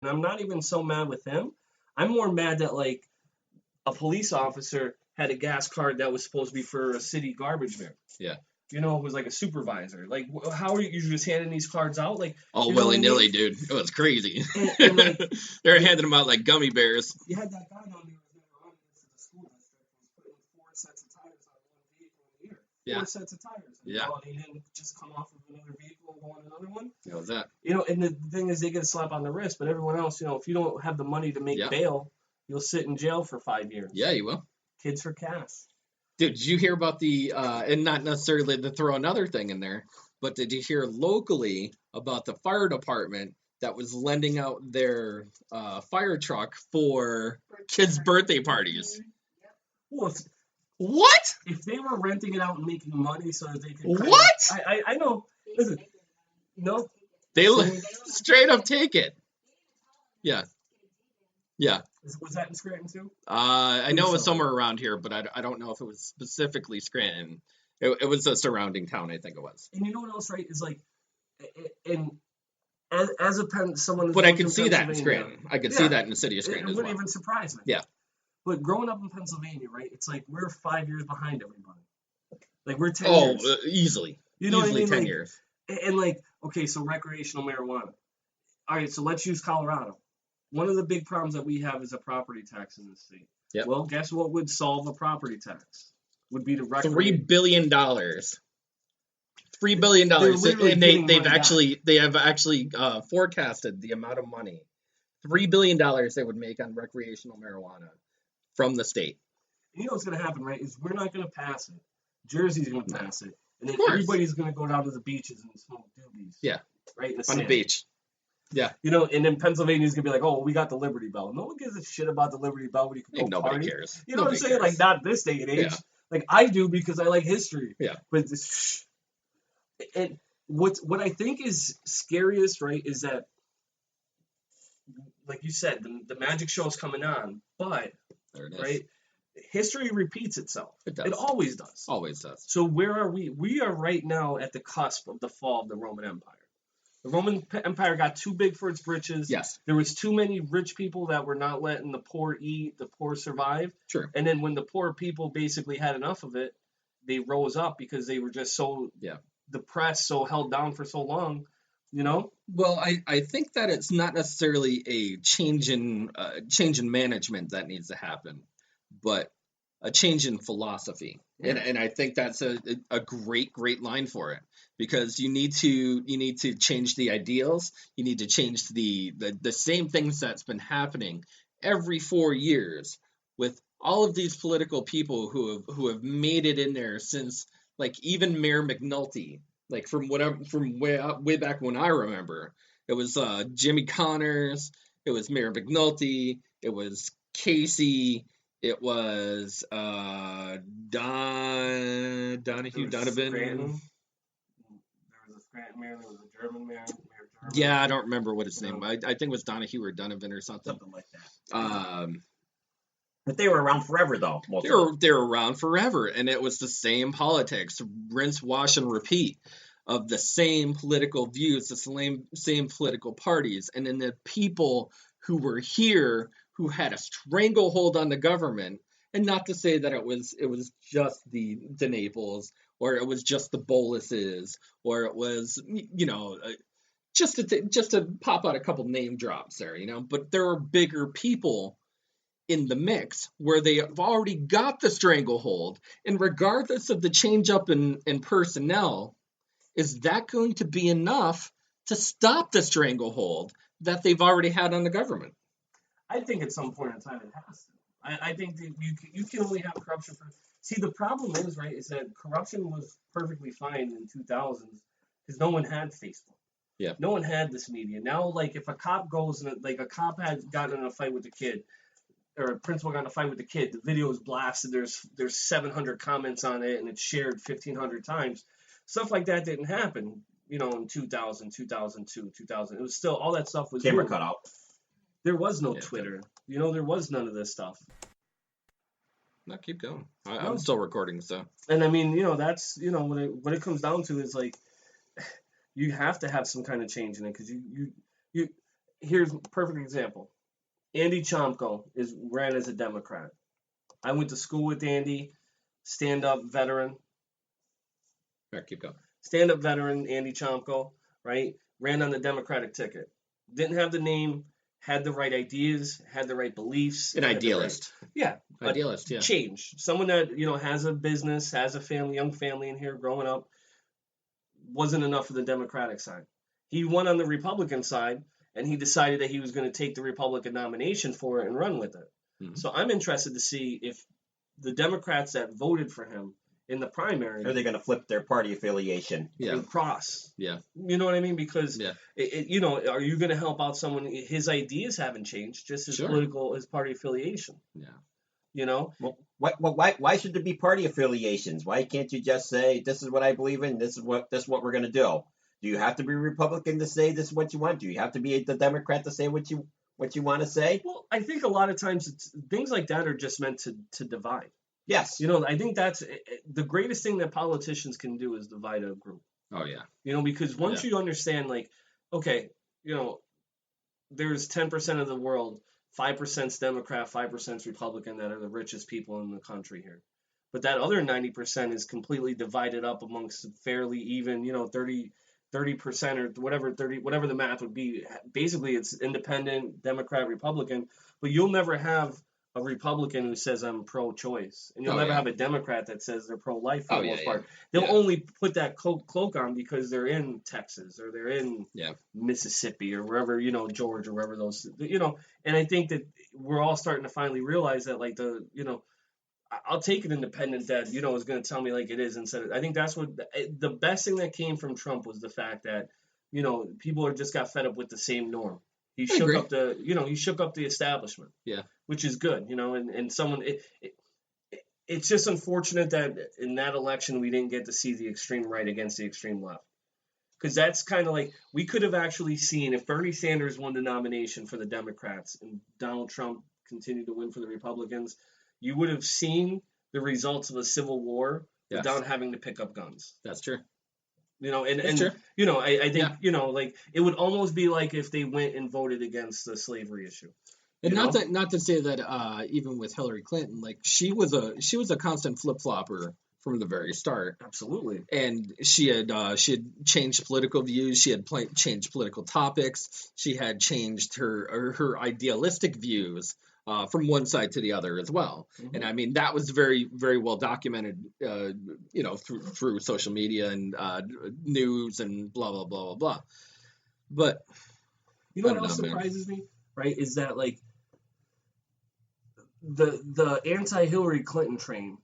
And I'm not even so mad with him. I'm more mad that like a police officer had a gas card that was supposed to be for a city garbage man. Yeah. You know, it was like a supervisor. Like, how are you just handing these cards out? Like, all willy-nilly, dude. It was crazy. And like, they're handing them out like gummy bears. You had that guy down there who was never on the school district was putting 4 sets of tires on one vehicle in a year. 4 sets of tires. And he didn't just come off of another vehicle and go on another one. How was that? You know, and the thing is, they get a slap on the wrist, but everyone else, you know, if you don't have the money to make bail, you'll sit in jail for 5 years. Yeah, you will. Kids for cash. Dude, did you hear about the, and not necessarily to throw another thing in there, but did you hear locally about the fire department that was lending out their fire truck for kids' birthday parties? Well, what? If they were renting it out and making money so that they could... What? I know. Listen, no. They straight up take it. Yeah. Yeah. Was that in Scranton too? I know it was somewhere around here, but I don't know if it was specifically Scranton. It was a surrounding town, I think it was. And you know what else, right? Is like, and as a someone. But I can see that in Scranton. I could see that in the city of Scranton. It wouldn't even surprise me. Yeah. But growing up in Pennsylvania, right? It's like we're 5 years behind everybody. Like we're 10 years. Oh, easily. You know easily what I mean? 10 years. And like, okay, so recreational marijuana. All right, so let's use Colorado. One of the big problems that we have is a property tax in the state. Yep. Well, guess what would solve a property tax? Would be to $3 billion. $3 billion, and they have actually forecasted the amount of money, $3 billion they would make on recreational marijuana from the state. You know what's going to happen, right? Is we're not going to pass it. Jersey's going to pass it, and then everybody's going to go down to the beaches and smoke doobies. Yeah, right in the on sand. the beach. Yeah. You know, and then Pennsylvania's going to be like, oh, we got the Liberty Bell. No one gives a shit about the Liberty Bell when you can go nobody party. cares. You know what I'm saying? Like, not this day and age. Yeah. Like, I do because I like history. Yeah. But and what I think is scariest, right, is that, like you said, the magic show is coming on, but, there it is. Right, history repeats itself. It does. It always does. Always does. So where are we? We are right now at the cusp of the fall of the Roman Empire. The Roman Empire got too big for its britches. Yes. There was too many rich people that were not letting the poor eat, the poor survive. Sure. And then when the poor people basically had enough of it, they rose up because they were just so depressed, so held down for so long, you know? Well, I think that it's not necessarily a change in management that needs to happen, but a change in philosophy. Yeah. And I think that's a great line for it, because you need to change the ideals. You need to change the same things that's been happening every 4 years with all of these political people who have made it in there since, like, even Mayor McNulty, like from way back when I remember. It was Jimmy Connors, it was Mayor McNulty, it was Casey, it was Donahue Donovan. Scranton. There was a Scranton mayor, there was a German mayor. Yeah, I don't remember what his name was. I think it was Donahue or Donovan or something. Something like that. But they were around forever, though. They were around forever, and it was the same politics, rinse, wash, and repeat of the same political views, the same political parties, and then the people who were here who had a stranglehold on the government. And not to say that it was just the Naples, or it was just the Boluses, or it was, you know, just to pop out a couple name drops there, you know. But there are bigger people in the mix where they have already got the stranglehold, and regardless of the change up in personnel, is that going to be enough to stop the stranglehold that they've already had on the government? I think at some point in time it has to. I think that you can only have corruption for... See, the problem is, right, is that corruption was perfectly fine in 2000s because no one had Facebook. Yeah. No one had this media. Now, like, if a cop goes and, like, a cop had gotten in a fight with a kid, or a principal got in a fight with the kid, the video is blasted, there's 700 comments on it, and it's shared 1,500 times. Stuff like that didn't happen, you know, in 2000, 2002, 2000. It was still, all that stuff was... Camera cut out. There was no Twitter. You know, there was none of this stuff. No, keep going. I'm still recording, so. And I mean, you know, that's, you know, what it comes down to is, like, you have to have some kind of change in it, because you here's a perfect example. Andy Chomko ran as a Democrat. I went to school with Andy, stand-up veteran. All right, keep going. Stand-up veteran Andy Chomko, right? Ran on the Democratic ticket. Didn't have the name, had the right ideas, had the right beliefs. An idealist. Idealist, yeah. Change. Someone that, has a business, has a family, young family in here growing up, wasn't enough for the Democratic side. He won on the Republican side, and he decided that he was going to take the Republican nomination for it and run with it. Mm-hmm. So I'm interested to see if the Democrats that voted for him in the primary, are they going to flip their party affiliation? And cross. Yeah. You know what I mean? Because, are you going to help out someone? His ideas haven't changed, just his his party affiliation. Yeah. Well, why should there be party affiliations? Why can't you just say, this is what I believe in, this is what we're going to do? Do you have to be Republican to say this is what you want? Do you have to be the Democrat to say what you want to say? Well, I think a lot of times things like that are just meant to divide. Yes. I think that's the greatest thing that politicians can do is divide a group. Oh, yeah. Because once you understand, like, okay, there's 10% of the world, 5%'s Democrat, 5%'s Republican that are the richest people in the country here. But that other 90% is completely divided up amongst fairly even, 30% or whatever the math would be. Basically, it's independent, Democrat, Republican, but you'll never have a Republican who says I'm pro-choice, and you'll never have a Democrat that says they're pro-life for the most part. They'll only put that cloak on because they're in Texas or they're in Mississippi or wherever, George or wherever those, and I think that we're all starting to finally realize that, like, I'll take an independent that, is going to tell me like it is instead of, I think that's what the best thing that came from Trump was the fact that, people just got fed up with the same norm. He shook up the establishment. Yeah. Which is good, and someone, it's just unfortunate that in that election we didn't get to see the extreme right against the extreme left. Because that's kind of like, we could have actually seen, if Bernie Sanders won the nomination for the Democrats and Donald Trump continued to win for the Republicans, you would have seen the results of a civil war without having to pick up guns. That's true. I think, like, it would almost be like if they went and voted against the slavery issue. And not to say that even with Hillary Clinton, like, she was a constant flip-flopper from the very start. Absolutely. And she had changed political views. She had changed political topics. She had changed her idealistic views from one side to the other as well. Mm-hmm. And I mean, that was very, very well documented, through social media and news and blah, blah, blah, blah, blah. But what else surprises me, right, is that, like, the anti-Hillary Clinton train,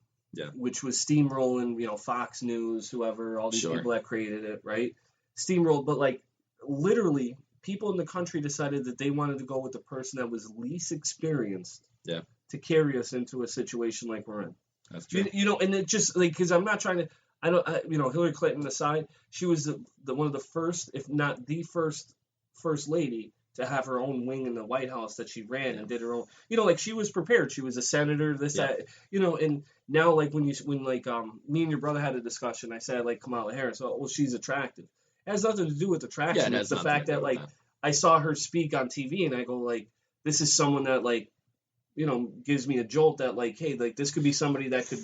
which was steamrolling, Fox News, whoever, all these people that created it, right? Steamrolled, but, like, literally, people in the country decided that they wanted to go with the person that was least experienced to carry us into a situation like we're in. That's true. And it just, like, because I'm not trying to, Hillary Clinton aside, she was the one of the first, if not the first lady to have her own wing in the White House that she ran and did her own, like, she was prepared. She was a senator, that, and now, like, when me and your brother had a discussion, I said, like, Kamala Harris, well, she's attractive. It has nothing to do with attraction. It's the fact that, like, I saw her speak on TV and I go, like, this is someone that, like, gives me a jolt that, like, hey, like, this could be somebody that could,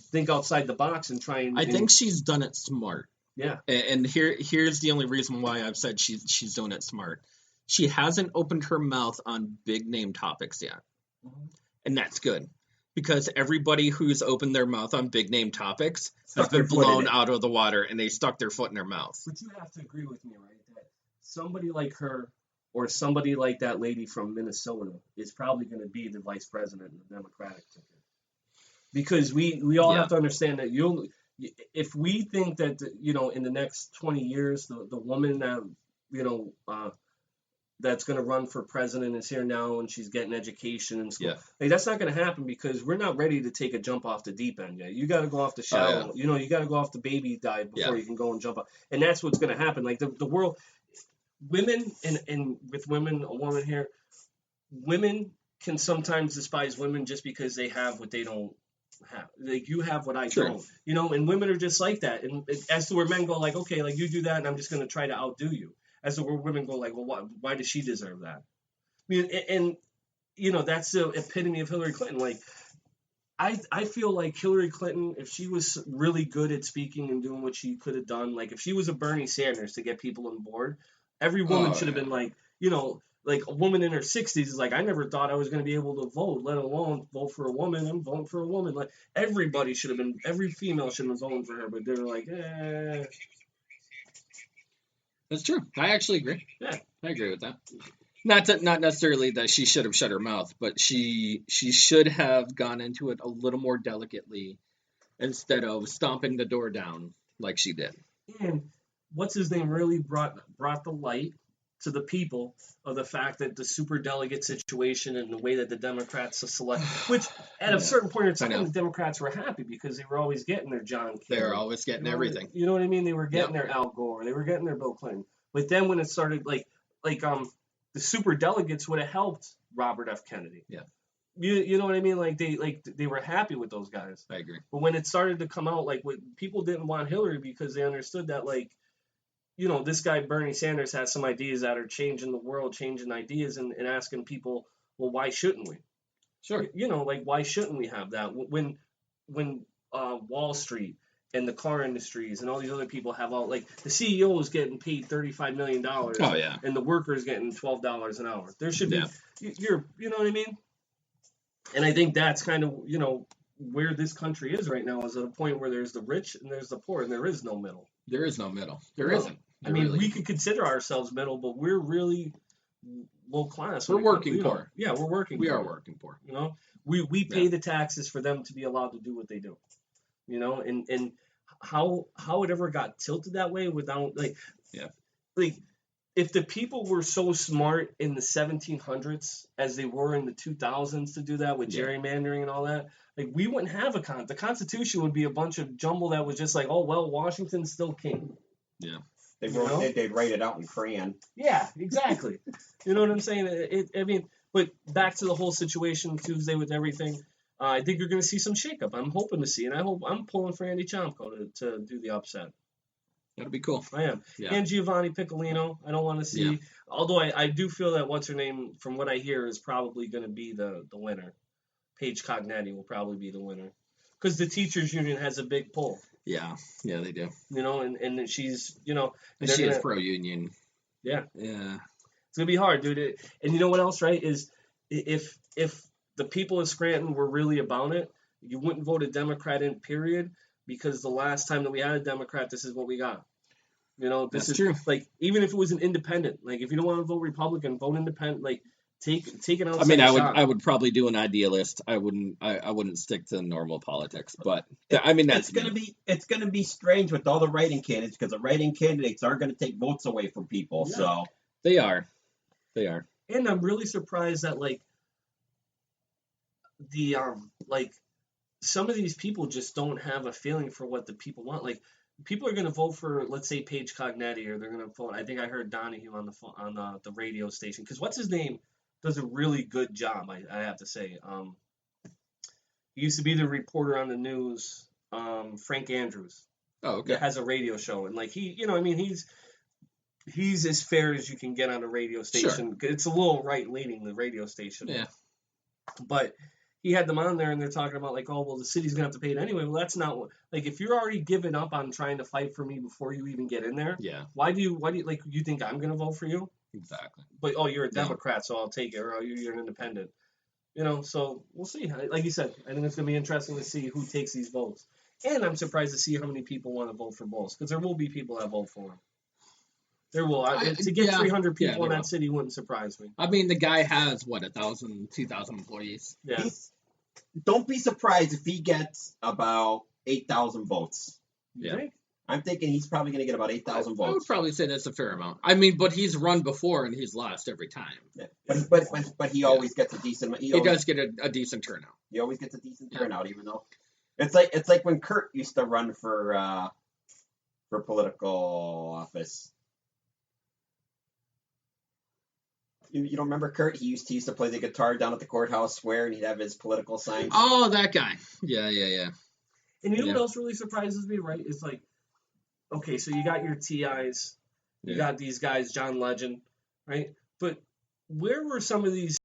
think outside the box and try and. I think she's done it smart. Yeah. And here's the only reason why I've said she's doing it smart. She hasn't opened her mouth on big name topics yet. Mm-hmm. And that's good. Because everybody who's opened their mouth on big name topics has been blown out of the water and they stuck their foot in their mouth. But you have to agree with me, right? That somebody like her or somebody like that lady from Minnesota is probably going to be the vice president in the Democratic ticket. Because we all have to understand that if we think that, in the next 20 years, the woman that, that's going to run for president is here now and she's getting education and school. Like, that's not going to happen because we're not ready to take a jump off the deep end yet. You got to go off the shallow. You got to go off the baby dive before you can go and jump up. And that's what's going to happen. Like, the world, women, and with women, a woman here, women can sometimes despise women just because they have what they don't have. Like, you have what I don't. And women are just like that. And as to where men go, like, okay, like, you do that and I'm just going to try to outdo you. as where women go like, well, why does she deserve that? I mean, and that's the epitome of Hillary Clinton. Like, I feel like Hillary Clinton, if she was really good at speaking and doing what she could have done, like if she was a Bernie Sanders to get people on board, every woman should have been like, like a woman in her 60s is like, I never thought I was going to be able to vote, let alone vote for a woman. I'm voting for a woman. Like every female should have been voting for her, but they're like, eh. That's true. I actually agree. Yeah, I agree with that. Not necessarily that she should have shut her mouth, but she should have gone into it a little more delicately instead of stomping the door down like she did. And what's his name really brought the light to the people of the fact that the superdelegate situation and the way that the Democrats select, which at a certain point in time, the Democrats were happy because they were always getting their John Kerry. They were always getting everything. You know what I mean? They were getting their Al Gore. They were getting their Bill Clinton. But then when it started, the superdelegates would have helped Robert F. Kennedy. Yeah. You know what I mean? Like they were happy with those guys. I agree. But when it started to come out, people didn't want Hillary because they understood that this guy Bernie Sanders has some ideas that are changing the world, changing ideas, and asking people, well, why shouldn't we? Sure. Why shouldn't we have that? When Wall Street and the car industries and all these other people have the CEO is getting paid $35 million. Oh yeah. And the workers getting $12 an hour. There should be, you know what I mean? And I think that's kind of, where this country is right now, is at a point where there's the rich and there's the poor, and there is no middle. There is no middle. There isn't. I mean, we could consider ourselves middle, but we're really low class. We're working poor. Yeah, we're working. We are working poor. We pay the taxes for them to be allowed to do what they do. And how it ever got tilted that way without if the people were so smart in the 1700s as they were in the 2000s to do that with gerrymandering and all that, we wouldn't have the Constitution would be a bunch of jumble that was just like, oh well, Washington's still king. Yeah. They'd write it out in crayon. Yeah, exactly. You know what I'm saying? But back to the whole situation Tuesday with everything. I think you're going to see some shakeup. I'm hoping to see, and I'm pulling for Andy Chomko to do the upset. That'd be cool. I am. Yeah. And Giovanni Piccolino, I don't want to see. Although I do feel that what's her name, from what I hear, is probably going to be the winner. Paige Cognetti will probably be the winner because the teachers union has a big pull. Yeah, they do. And she's, and she is pro-union. Yeah. Yeah. It's gonna be hard, dude. And you know what else, right? Is if the people of Scranton were really about it, you wouldn't vote a Democrat in, period, because the last time that we had a Democrat, this is what we got. This is true. Even if it was an independent, if you don't want to vote Republican, vote independent. Take an outside shot. I would probably do an idealist. I wouldn't stick to normal politics, but that's it's gonna be strange with all the write-in candidates, because the write-in candidates are gonna take votes away from people. Yeah. So they are. And I'm really surprised that some of these people just don't have a feeling for what the people want. People are going to vote for, let's say, Paige Cognetti, or they're going to vote. I think I heard Donahue on the radio station, because what's his name does a really good job. I have to say. He used to be the reporter on the news. Frank Andrews. Oh, okay. Has a radio show, and he's as fair as you can get on a radio station. Sure. It's a little right-leaning, the radio station. Yeah. But he had them on there, and they're talking about the city's gonna have to pay it anyway. Well, that's not what. If you're already giving up on trying to fight for me before you even get in there. Yeah. Why do you you think I'm gonna vote for you? Exactly. But you're a Democrat, so I'll take it, or you're an independent. So we'll see. Like you said, I think it's gonna be interesting to see who takes these votes, and I'm surprised to see how many people want to vote for both, because there will be people that vote for him. There will. To get 300 people in that city wouldn't surprise me. The guy has 1,000, 2,000 employees. Yeah. Don't be surprised if he gets about 8,000 votes. Yeah. I'm thinking he's probably going to get about 8,000 votes. I would probably say that's a fair amount. But he's run before and he's lost every time. Yeah. But he always gets a decent. He does get a decent turnout. He always gets a decent turnout, even though it's like when Kurt used to run for political office. You don't remember Kurt? He used to play the guitar down at the courthouse square, and he'd have his political signs. Oh, that guy. Yeah. And you know what else really surprises me, right? Is okay, so you got your TIs, You got these guys, John Legend, right? But where were some of these